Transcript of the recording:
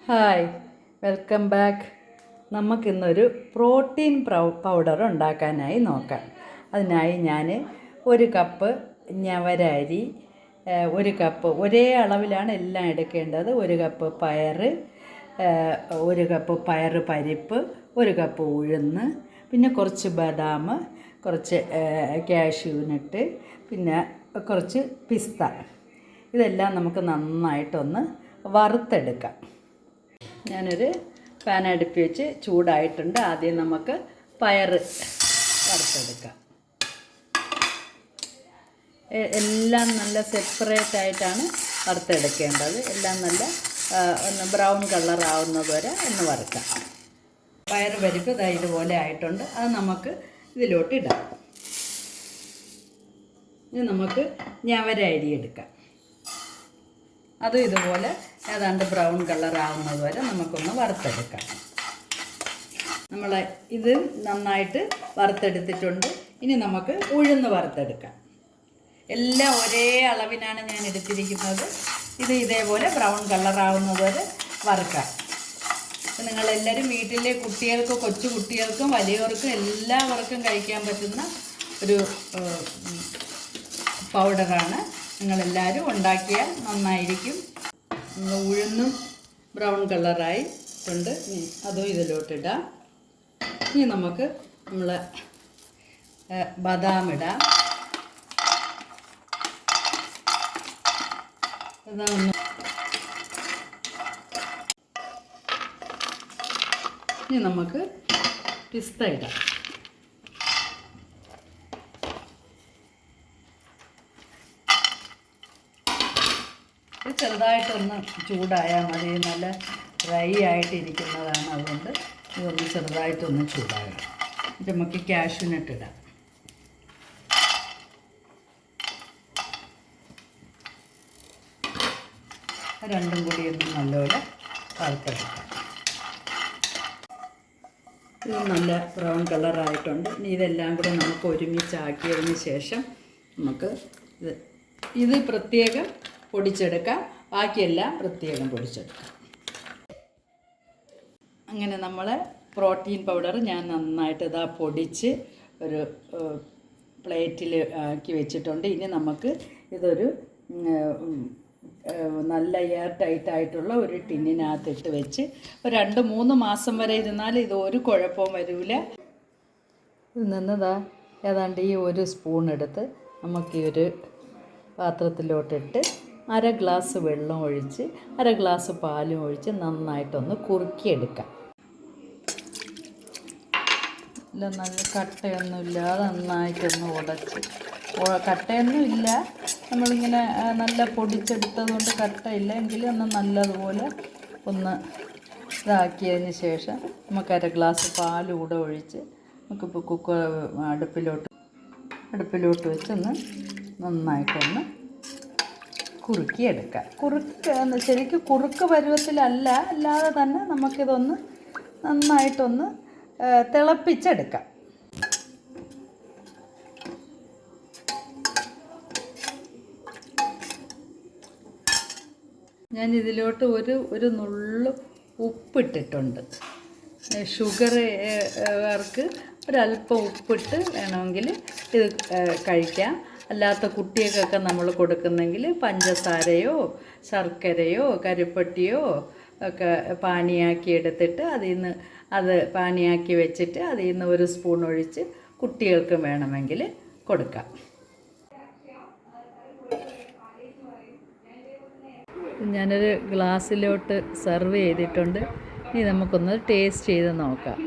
Hi, welcome back. നമുക്കിന്നൊരു protein powder ഉണ്ടാക്കാനായി നോക്കാം. അതിനായി ഞാൻ 1 കപ്പ് ഞവരരി, 1 കപ്പ് ഒരേ അളവിലാണ് എല്ലാം എടുക്കേണ്ടത്. 1 കപ്പ് പയറ്, 1 കപ്പ് പയറ് പരിപ്പ്, 1 കപ്പ് ഉഴുന്ന്, പിന്നെ കുറച്ച് ബദാം, കുറച്ച് കാഷ്യൂനട്ട്, പിന്നെ കുറച്ച് പിസ്ത. ഇതെല്ലാം നമുക്ക് നന്നായിട്ടൊന്ന് വറുത്തെടുക്കാം. ഞാനൊരു പാൻ അടുപ്പി വെച്ച് ചൂടായിട്ടുണ്ട്. ആദ്യം നമുക്ക് പയറ് വറുത്തെടുക്കാം. എല്ലാം നല്ല സെപ്പറേറ്റ് ആയിട്ടാണ് വറുത്തെടുക്കേണ്ടത്. എല്ലാം നല്ല ഒന്ന് ബ്രൗൺ കളർ ആവുന്നത് വരെ ഒന്ന് വറുക്കാം. പയറ് പരിപ്പ് ഇതുപോലെ ആയിട്ടുണ്ട്. അത് നമുക്ക് ഇതിലോട്ട് ഇടാം. ഇനി നമുക്ക് ഞവര അരി എടുക്കാം. അതും ഇതുപോലെ ഏതാണ്ട് ബ്രൗൺ കളർ ആവുന്നത് വരെ നമുക്കൊന്ന് വറുത്തെടുക്കാം. നമ്മൾ ഇത് നന്നായിട്ട് വറുത്തെടുത്തിട്ടുണ്ട്. ഇനി നമുക്ക് ഉഴുന്ന് വറുത്തെടുക്കാം. എല്ലാം ഒരേ അളവിനാണ് ഞാൻ എടുത്തിരിക്കുന്നത്. ഇതേപോലെ ബ്രൗൺ കളർ ആവുന്നത് വരെ വറുക്കാം. നിങ്ങളെല്ലാവരും വീട്ടിലെ കുട്ടികൾക്കും കൊച്ചു കുട്ടികൾക്കും വലിയവർക്കും എല്ലാവർക്കും കഴിക്കാൻ പറ്റുന്ന ഒരു പൗഡറാണ്. നിങ്ങളെല്ലാവരും ഉണ്ടാക്കിയാൽ നന്നായിരിക്കും. ഉഴുന്നും ബ്രൗൺ കളറായിട്ടുണ്ട്. അതും ഇതിലോട്ടിടാം. ഇനി നമുക്ക് നമ്മൾ ബദാം ഇടാം. ഇനി നമുക്ക് പിസ്ത ഇടാം. ചെറുതായിട്ടൊന്ന് ചൂടായാൽ മതി. നല്ല ഡ്രൈ ആയിട്ടിരിക്കുന്നതാണ്. അതുകൊണ്ട് ഇതൊന്ന് ചെറുതായിട്ടൊന്ന് ചൂടാകണം. എന്നിട്ട് നമുക്ക് കാഷ്യൂനട്ട് ഇടാം. രണ്ടും കൂടി ഒന്ന് നല്ലപോലെ വറുത്തെടുക്കാം. ഇത് നല്ല ബ്രൗൺ കളറായിട്ടുണ്ട്. ഇനി ഇതെല്ലാം കൂടെ നമുക്ക് ഒരുമിച്ചാക്കിയതിന് ശേഷം നമുക്ക് ഇത് പ്രത്യേകം പൊടിച്ചെടുക്കാം. ബാക്കിയെല്ലാം പ്രത്യേകം പൊടിച്ചെടുക്കാം. അങ്ങനെ നമ്മൾ പ്രോട്ടീൻ പൗഡർ ഞാൻ നന്നായിട്ട് പൊടിച്ച് ഒരു പ്ലേറ്റിൽ ആക്കി വെച്ചിട്ടുണ്ട്. ഇനി നമുക്ക് ഇതൊരു നല്ല എയർ ടൈറ്റായിട്ടുള്ള ഒരു ടിന്നിനകത്തിട്ട് വെച്ച് ഒരു 2-3 മാസം വരെ ഇരുന്നാൽ ഇത് ഒരു കുഴപ്പവും വരില്ല. ഇത് നിന്നതാ ഏതാണ്ട് ഈ 1 സ്പൂൺ എടുത്ത് നമുക്ക് ഈ ഒരു പാത്രത്തിലോട്ടിട്ട് 1/2 ഗ്ലാസ് വെള്ളം ഒഴിച്ച് 1/2 ഗ്ലാസ് പാലും ഒഴിച്ച് നന്നായിട്ടൊന്ന് കുറുക്കിയെടുക്കാം. ഇല്ല, നല്ല കട്ടയൊന്നും ഇല്ലാതെ നന്നായിട്ടൊന്ന് ഉടച്ച്, കട്ടയൊന്നും ഇല്ല, നമ്മളിങ്ങനെ നല്ല പൊടിച്ചെടുത്തത് കൊണ്ട് കട്ടയില്ല എങ്കിലും ഒന്ന് നല്ലതുപോലെ ഒന്ന് ഇതാക്കിയതിന് ശേഷം നമുക്ക് 1/2 ഗ്ലാസ് പാലും കൂടെ ഒഴിച്ച് നമുക്കിപ്പോൾ അടുപ്പിലോട്ട് വെച്ചൊന്ന് നന്നായിട്ടൊന്ന് കുറുക്കിയെടുക്കാം. ശരിക്കും കുറുക്ക് പരുവത്തിലല്ല, അല്ലാതെ തന്നെ നമുക്കിതൊന്ന് നന്നായിട്ടൊന്ന് തിളപ്പിച്ചെടുക്കാം. ഞാൻ ഇതിലോട്ട് ഒരു നുള്ളു ഉപ്പിട്ടിട്ടുണ്ട്. ഷുഗറുകാർക്ക് ഒരല്പം ഉപ്പിട്ട് വേണമെങ്കിൽ ഇത് കഴിക്കാം. അല്ലാത്ത കുട്ടികൾക്കൊക്കെ നമ്മൾ കൊടുക്കുന്നെങ്കിൽ പഞ്ചസാരയോ ശർക്കരയോ കരിപ്പട്ടിയോ ഒക്കെ പാനിയാക്കി എടുത്തിട്ട് അത് പാനിയാക്കി വെച്ചിട്ട് അതിൽ നിന്ന് 1 സ്പൂൺ ഒഴിച്ച് കുട്ടികൾക്ക് വേണമെങ്കിൽ കൊടുക്കാം. ഞാനൊരു ഗ്ലാസ്സിലോട്ട് സെർവ് ചെയ്തിട്ടുണ്ട്. ഇനി നമുക്കൊന്ന് ടേസ്റ്റ് ചെയ്ത് നോക്കാം.